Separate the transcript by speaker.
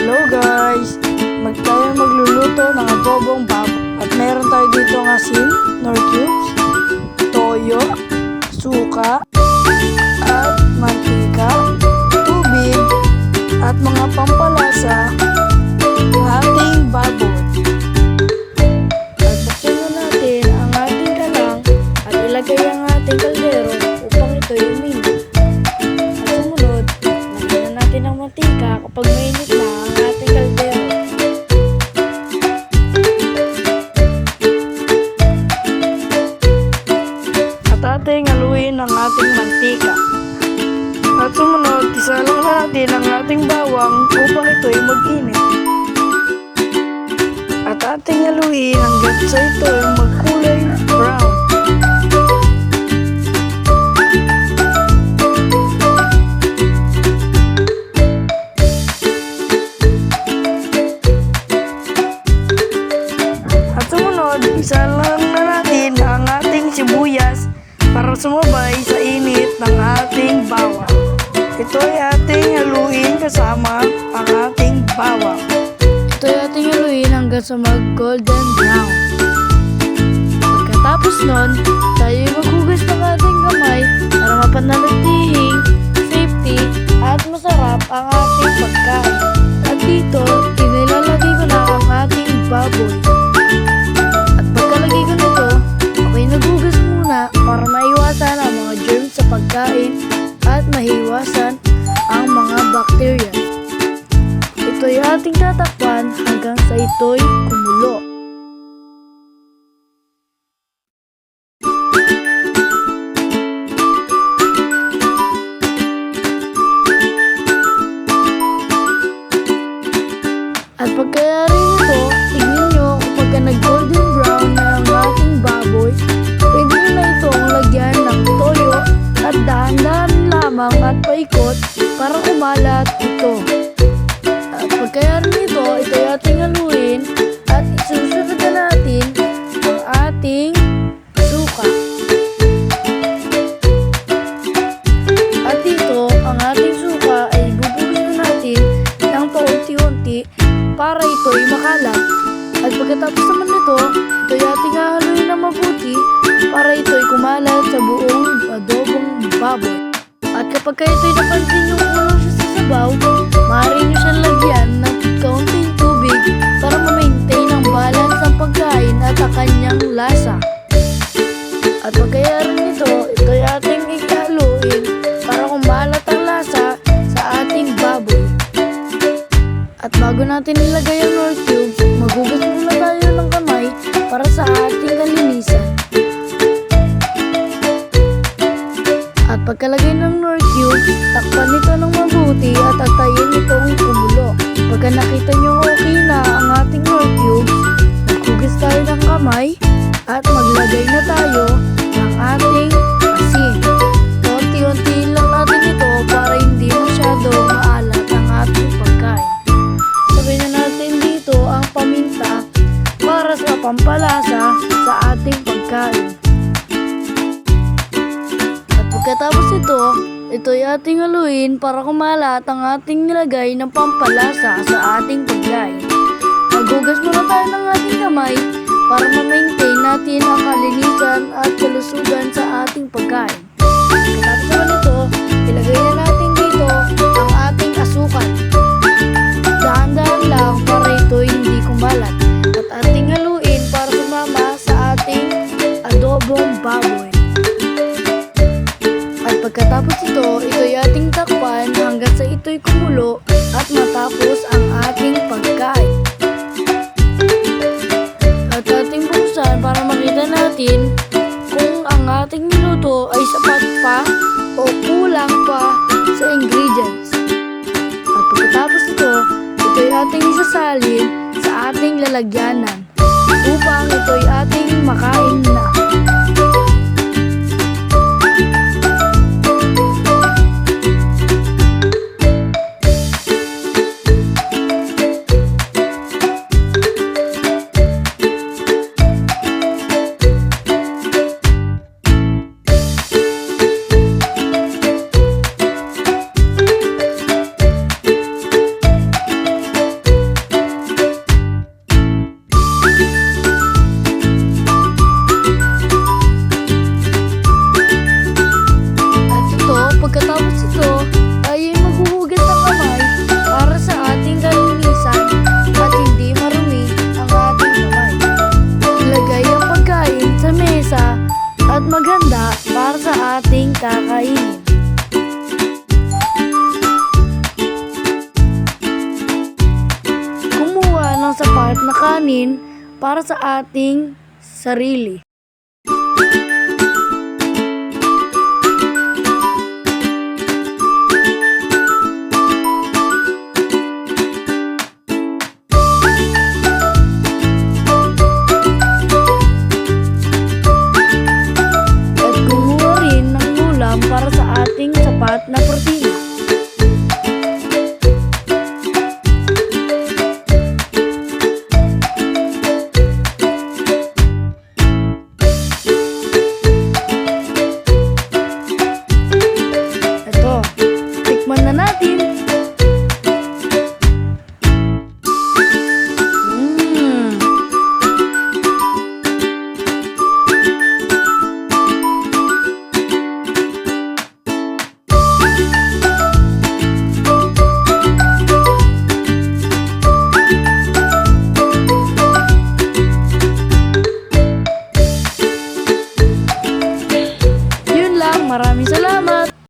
Speaker 1: Hello guys! Tayo magluluto ng adobong baboy. At meron tayo dito ng asin, nor cubes, toyo, suka, at mantika, tubig, at mga pampalasa ng ating baboy. At buksan na natin ang ating kalang at ilagay ang ating kaldero upang ito'y uminit. At sumunod, lagyan na natin ang mantika kapag mainit na ang ating kaldero. At ating haluin ang ating mantika. At sumunod, isalang natin ang ating bawang upang ito'y mag-init. At ating haluin hanggang sa ito'y magkulay brown. At sumunod, isalang na natin ang ating sibuyas para sumabay sa init ng ating bawang. Ito ay ating haluin kasama ang ating bawang. Ito ay ating haluin hanggang sa mag-golden brown. Pagkatapos nun, tayo ay maghugas ng ating kamay para mapanatiling safety at masarap ang ating pagkain. At dito, inilalagay ko na ang ating baboy. At pagkalagay ko nito, ako'y naghugas muna para maiwasan ang mga germs sa pagkain at mahiwasan ang mga bacteria. Ito'y ating tatakpan hanggang sa ito'y kumulo. At pagkayari nito, tignan nyo kapag nag-golden brown na ang ating baboy, pwede nyo na itong lagyan ng toyo at dahan-dahan lamang at paikot para kumalat ito. At pagkayari nito, ito'y ating haluin at isusunod na natin ang ating suka. At dito, ang ating suka ay bubuhin na natin ng paunti-unti para ito'y makalat. At pagkatapos naman nito, ito'y ating hahaluin na mabuti para ito'y kumalat sa buong adobong baboy. At kapag ito'y napansin yung ulo siya sa sabaw, maaari nyo siyang lagyan ng kaunting tubig para ma-maintain ang balance ng pagkain at ang kanyang lasa. At pagkayari nito, ito'y ating ihaluin para kumalat ang lasa sa ating baboy. At bago natin ilagay ang nor cubes, maghugas muna tayo ng kamay para sa ating kalinisan. At pagkalagay ng nor cubes, takpan nito ng mabuti at atayin itong kumulo. Pagka nakita nyo okay na ang ating nor cubes, maghugas tayo ng kamay at maglagay na tayo ng ating asin. Unti-unti lang natin ito para hindi masyado maalat ang ating pagkain. Sabay na natin dito ang paminta para sa pampalasa sa ating pagkain. At pagkatapos ito'y ating haluin para kumalat ang ating nilagay ng pampalasa sa ating pagkain. Maghugas muna tayo ng ating kamay para ma-maintain natin ang kalinisan at kalusugan sa ating pagkain. Pagkatapos naman ito, ilagay na natin dito ang ating asukal. Dahan-dahan lang para ito hindi kumalat at ating haluin para sumama sa ating adobong baboy. At pagkatapos ito'y ating takpan hanggang sa ito'y kumulo at matapos ang ating pagkain. At ating buksan para makita natin kung ang ating niluto ay sapat pa o kulang pa sa ingredients. At pagkatapos ito'y ating isasalin sa ating lalagyanan upang ito'y ating makain na. sapat na kanin para sa ating sarili.